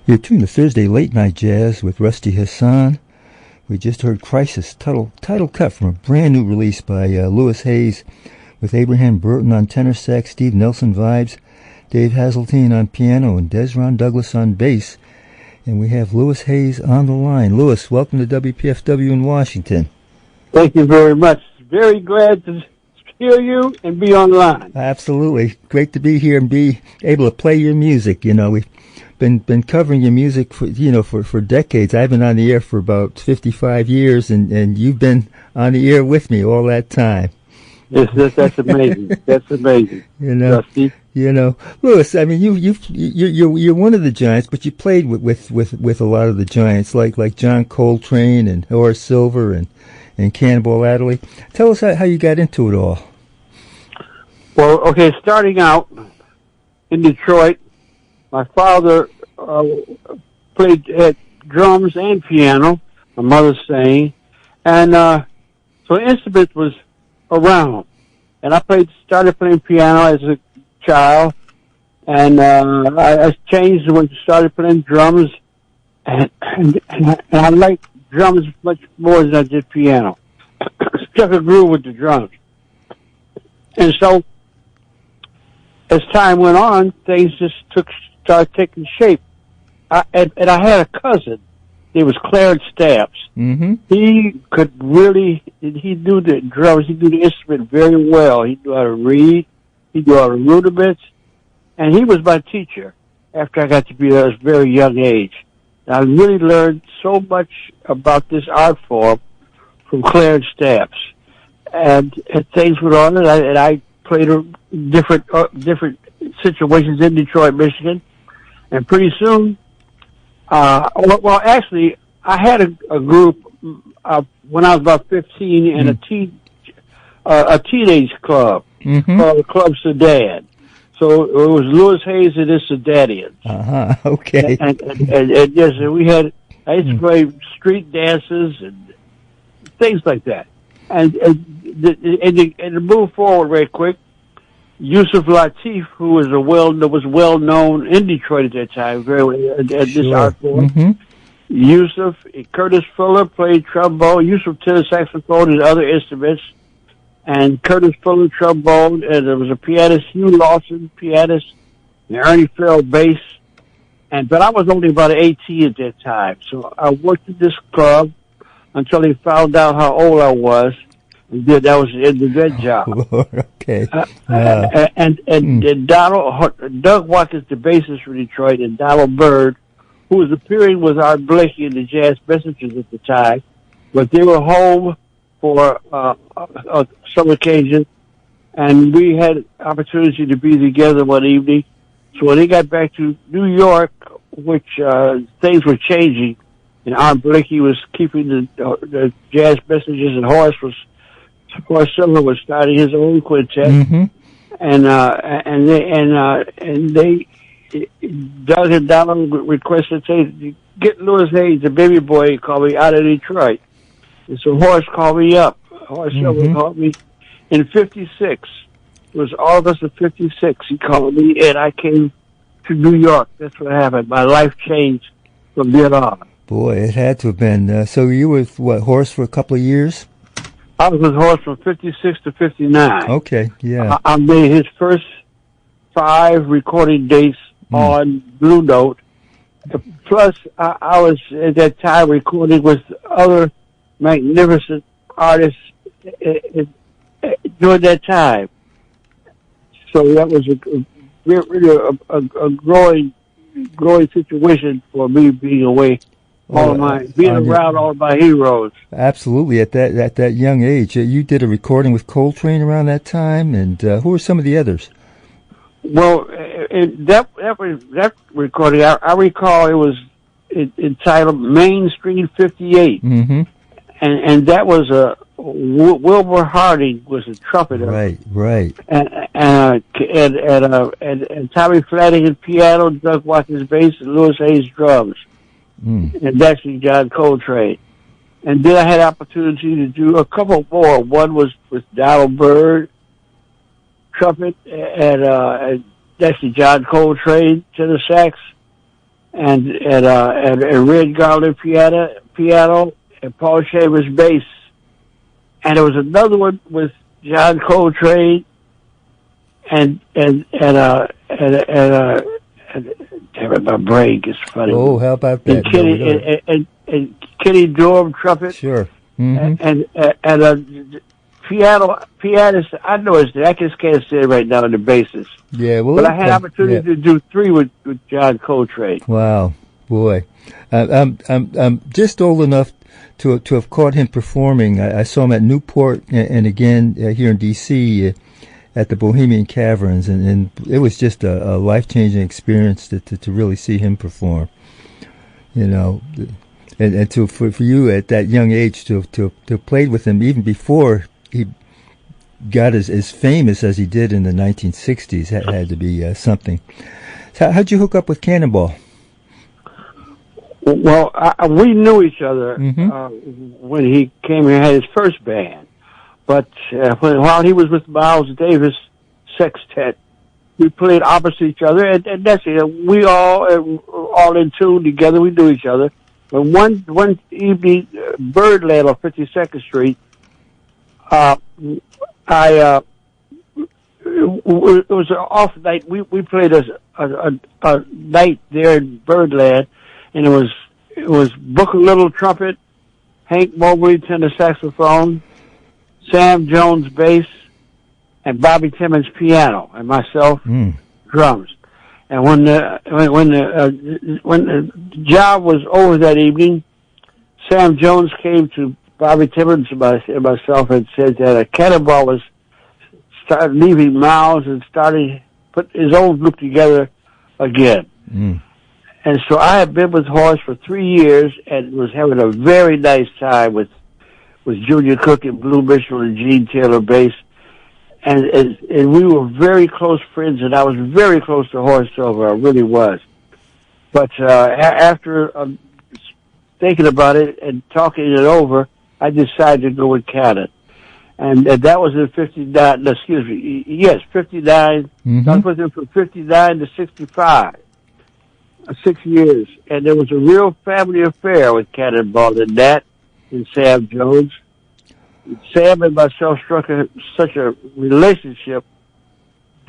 You're tuned to Thursday Late Night Jazz with Rusty Hassan. We just heard Crisis, title cut from a brand new release by Louis Hayes, with Abraham Burton on tenor sax, Steve Nelson vibes, Dave Hazeltine on piano, and Desron Douglas on bass. And we have Louis Hayes on the line. Louis, welcome to WPFW in Washington. Thank you very much. Very glad to hear you and be online. Absolutely. Great to be here and be able to play your music. You know, we've been covering your music for decades. I've been on the air for about 55 years, and you've been on the air with me all that time. Yes, that's amazing. That's amazing. Rusty. Louis, I mean, you're one of the giants, but you played with a lot of the giants, like John Coltrane and Horace Silver and Cannonball Adderley. Tell us how you got into it all. Well, okay, starting out in Detroit, my father played drums and piano. My mother sang, and so instruments was around. And I started playing piano as a child, and I changed when I started playing drums, and I liked drums much more than I did piano. Struck a groove with the drums, and so as time went on, things just started taking shape. And I had a cousin. It was Clarence Stamps. Mm-hmm. He knew the drums, he knew the instrument very well. He knew how to read, he knew all the rudiments, and he was my teacher after I got to be at a very young age. And I really learned so much about this art form from Clarence Stamps. And things went on, and I played different situations in Detroit, Michigan. And pretty soon, actually, I had a group when I was about 15 in a teenage club called the Club Sedan. So it was Louis Hayes and his Sedanians. Okay. And yes, I used to play street dances and things like that. And to move forward very quick, Yusuf Lateef, who was well known in Detroit at that time, this art form. Mm-hmm. Yusuf, Curtis Fuller played trombone, Yusuf tenor saxophone and other instruments, and Curtis Fuller trombone, and there was a pianist, Hugh Lawson, pianist, and Ernie Farrell bass. But I was only about 18 at that time, so I worked at this club until they found out how old I was. That was the end of that job. Okay. And Doug Watkins, the bassist from Detroit, and Donald Byrd, who was appearing with Art Blakey in the Jazz Messengers at the time, but they were home for some occasion, and we had opportunity to be together one evening. So when they got back to New York, which things were changing, and Art Blakey was keeping the Jazz Messengers, and Horace Silver was starting his own quintet, mm-hmm. and they Doug and Donald requested, say, get Louis Hayes, the baby boy, called me out of Detroit. And so Horace called me up. Horace Silver called me in 56. It was August of 56. He called me, and I came to New York. That's what happened. My life changed from then on. Boy, it had to have been. So you were with Horace for a couple of years? I was with Horace from 56 to 59. Okay, yeah. I made his first 5 recording dates on Blue Note. Plus, I was at that time recording with other magnificent artists during that time. So that was a growing situation for me being away. Around all my heroes. Absolutely, at that young age. You did a recording with Coltrane around that time, and who were some of the others? Well, that recording, I recall it was entitled Main Street 58. Mm-hmm. And that was Wilbur Harding was a trumpeter. Right. And Tommy Flanagan piano, Doug Watkins bass, and Louis Hayes drums. And actually John Coltrane. And then I had opportunity to do a couple more. One was with Donald Byrd, trumpet, and actually John Coltrane, tenor sax. and Red Garland piano, and Paul Shavers bass. And there was another one with John Coltrane and damn it, my brain gets funny. Oh, how about that? And Kenny Dorham trumpet. Sure. And pianist. I know his name. I just can't say it right now in the basis. Yeah, well, but I had opportunity to do 3 with John Coltrane. Wow, boy, I'm just old enough to have caught him performing. I saw him at Newport and again here in D.C. At the Bohemian Caverns, and it was just a life-changing experience to really see him perform. You know, and for you at that young age to have played with him even before he got as famous as he did in the 1960s had to be something. So how'd you hook up with Cannonball? Well, we knew each other when he came here and had his first band. But while he was with Miles Davis Sextet, we played opposite each other, and that's it. We all in tune together. We knew each other. But one evening, Birdland on 52nd Street, it was an off night. We played a night there in Birdland, and it was Booker Little trumpet, Hank Mobley tenor saxophone, Sam Jones bass, and Bobby Timmons piano, and myself drums. And when the job was over that evening, Sam Jones came to Bobby Timmons and myself and said that Cannonball was started leaving Miles and started put his own group together again. And so I had been with Horace for 3 years and was having a very nice time with Junior Cook and Blue Mitchell and Gene Taylor bass. And we were very close friends, and I was very close to Horace Silver. I really was. But after thinking about it and talking it over, I decided to go with Cannon. And that was in 59, excuse me, yes, 59. I was with him from 59 to 65. 6 years. And there was a real family affair with Cannonball and Nat and Sam Jones. Sam and myself struck such a relationship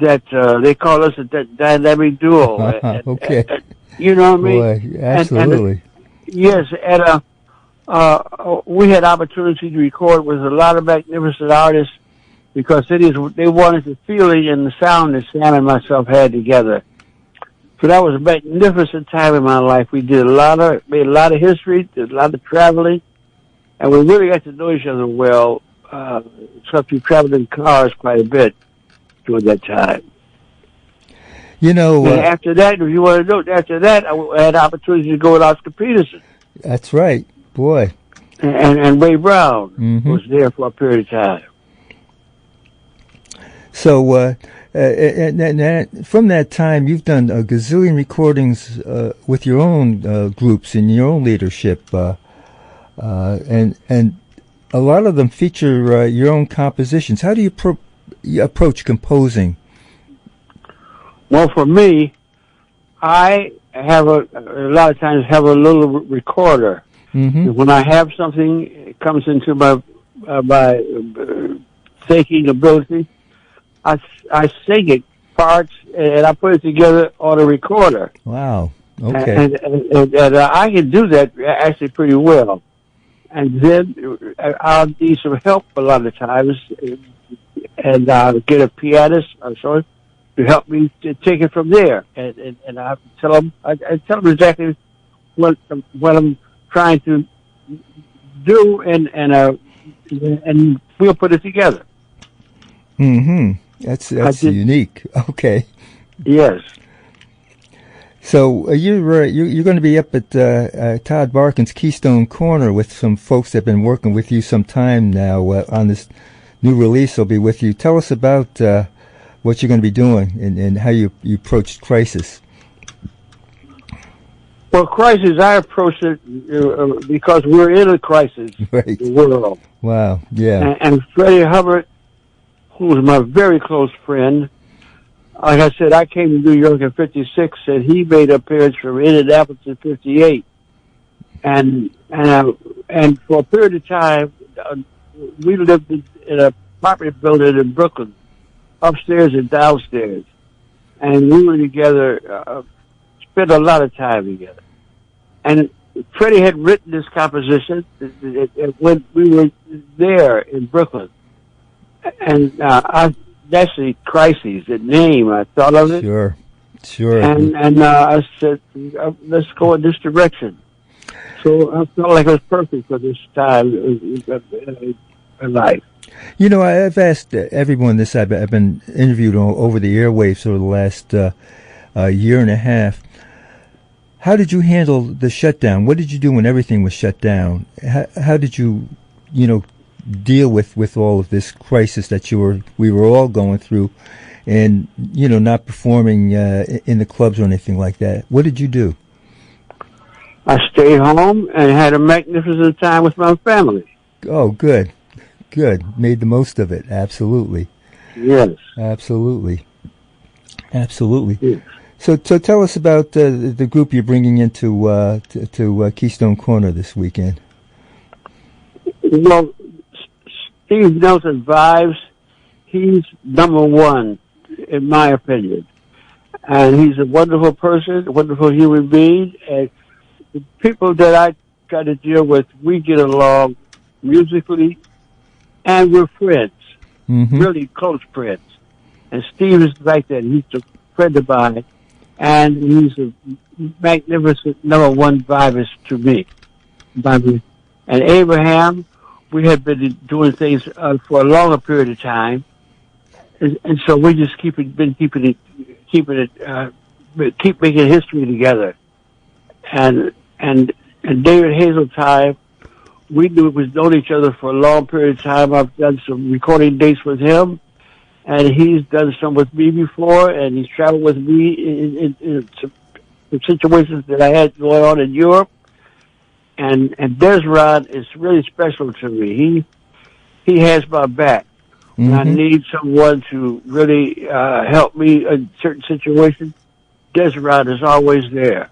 that they call us a dynamic duo. Okay. And, you know what I mean? Boy, absolutely. Yes, and we had opportunity to record with a lot of magnificent artists because they wanted the feeling and the sound that Sam and myself had together. So that was a magnificent time in my life. We made a lot of history, did a lot of traveling. And we really got to know each other well, except we traveled in cars quite a bit during that time. You know... and after that, if you want to know, after that, I had opportunity to go with Oscar Peterson. That's right. Boy. And Ray Brown was there for a period of time. So, and from that time, you've done a gazillion recordings with your own groups and your own leadership. And a lot of them feature your own compositions. How do you approach composing? Well, for me, I have a lot of times have a little recorder. When I have something, it comes into my thinking ability. I sing it parts and I put it together on a recorder. Wow. Okay. And I can do that actually pretty well. And then I'll need some help a lot of times, and I'll get a pianist to help me to take it from there. And I tell them exactly what I'm trying to do, and we'll put it together. That's unique. Okay. Yes. So you're going to be up at Todd Barkin's Keystone Corner with some folks that have been working with you some time now on this new release. They'll be with you. Tell us about what you're going to be doing and how you approached Crisis. Well, Crisis, I approached it because we're in a crisis in the world. Wow, yeah. And Freddie Hubbard, who was my very close friend, like I said, I came to New York in '56, and he made an appearance from Indianapolis in '58, and for a period of time, we lived in a property building in Brooklyn, upstairs and downstairs, and we were together, spent a lot of time together. And Freddie had written this composition when we were there in Brooklyn, and that's the Crises, the name. I thought of it. Sure. And I said, let's go in this direction. So I felt like it was perfect for this time in life. You know, I've asked everyone this. I've been interviewed over the airwaves over the last year and a half. How did you handle the shutdown? What did you do when everything was shut down? How did you deal with all of this crisis that we were all going through, and not performing in the clubs or anything like that? What did you do? I stayed home and had a magnificent time with my family. Oh, good. Made the most of it. Absolutely. Yes. Absolutely. Yes. So tell us about the group you're bringing into to Keystone Corner this weekend. Well, Steve Nelson Vibes, he's number one, in my opinion. And he's a wonderful person, a wonderful human being. And the people that I try to deal with, we get along musically, and we're friends, really close friends. And Steve is like that. He's a friend of mine, and he's a magnificent number one vibist to me. And Abraham, we had been doing things for a longer period of time, and so we just keep making history together. And David Hazeltine, we've known each other for a long period of time. I've done some recording dates with him, and he's done some with me before, and he's traveled with me in some situations that I had going on in Europe. And Desrod is really special to me. He has my back. When I need someone to really help me in certain situations, Desrod is always there.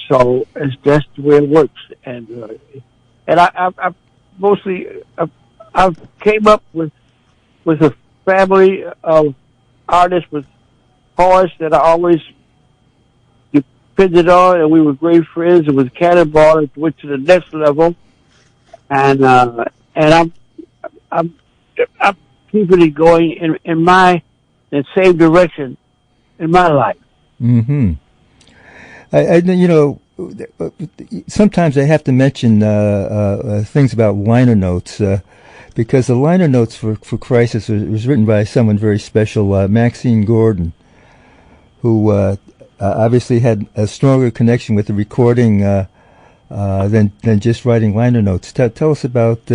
So that's the way it works. And I mostly I came up with a family of artists with poets that I always depended on, and we were great friends. And with Cannonball, it went to the next level. And I'm keeping it going in the same direction in my life. Sometimes I have to mention things about liner notes, because the liner notes for Crisis was written by someone very special, Maxine Gordon, who obviously had a stronger connection with the recording than just writing liner notes. Tell us about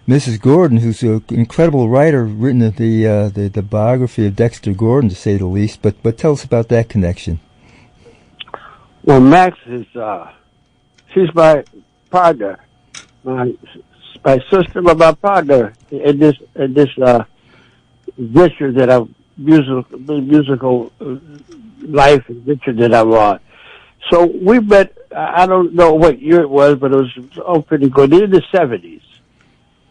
Mrs. Gordon, who's an incredible writer, written the biography of Dexter Gordon, to say the least. But tell us about that connection. Well, Max is she's my partner, my sister, but my partner in this venture that I'm musical life adventure that I'm on. So we met. I don't know what year it was, but it was pretty good in the '70s.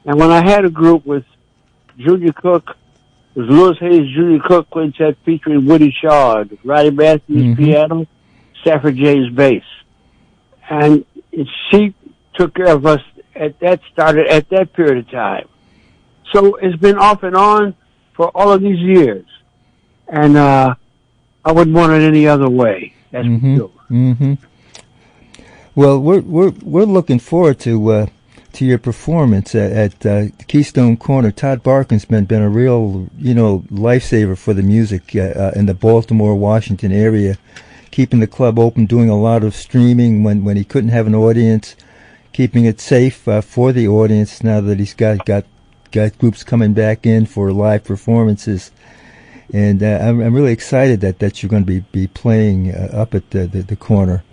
And when I had a group with Junior Cook, it was Lewis Hayes Junior Cook Quintet featuring Woody Shaw, Roddy Matthews piano, Stafford James bass, and she took care of us started at that period of time. So it's been off and on for all of these years, and I wouldn't want it any other way. That's for sure. Well, we're looking forward to your performance at Keystone Corner. Todd Barkin's been a real lifesaver for the music in the Baltimore, Washington area, keeping the club open, doing a lot of streaming when he couldn't have an audience, keeping it safe for the audience now that he's got groups coming back in for live performances. And I'm really excited that you're going to be playing up at the corner.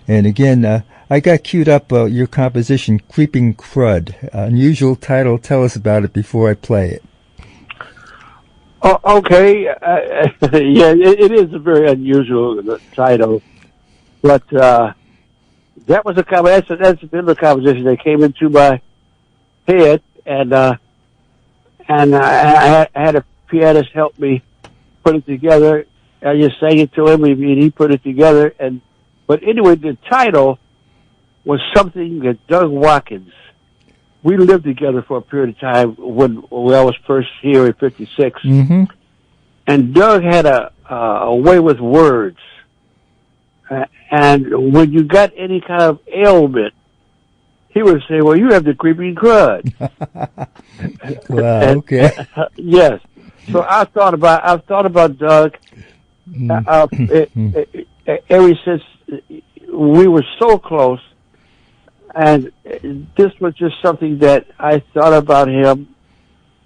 And again, I got queued up your composition, Creeping Crud. Unusual title. Tell us about it before I play it. Oh, okay. Yeah, it is a very unusual title, but that was that's been a conversation that came into my head, and I had a pianist help me put it together. I just sang it to him, and he put it together. But anyway, the title was something that Doug Watkins. We lived together for a period of time when I was first here in '56, and Doug had a way with words. And when you got any kind of ailment, he would say, "Well, you have the creeping crud." Wow. Okay. Yes. So I've thought about Doug ever since we were so close, and this was just something that I thought about him,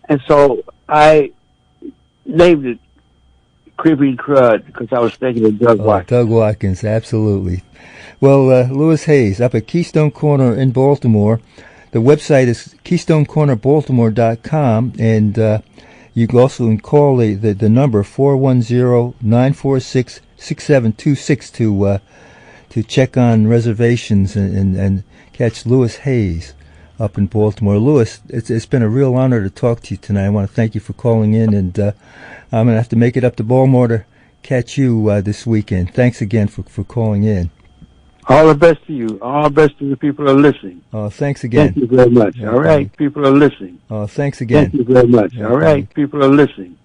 and so I named it Creeping Crud because I was thinking of Doug Watkins. Doug Watkins, absolutely. Well, Louis Hayes up at Keystone Corner in Baltimore. The website is KeystoneCornerBaltimore.com, and you can also call the number 410-946-6726 to check on reservations and catch Louis Hayes up in Baltimore. Louis, it's been a real honor to talk to you tonight. I want to thank you for calling in, and I'm going to have to make it up to Baltimore to catch you this weekend. Thanks again for calling in. All the best to you. All the best to the people who are listening. Oh, thanks again. Thank you very much. All right, people are listening. Oh, thanks again. Thank you very much. All right, people are listening.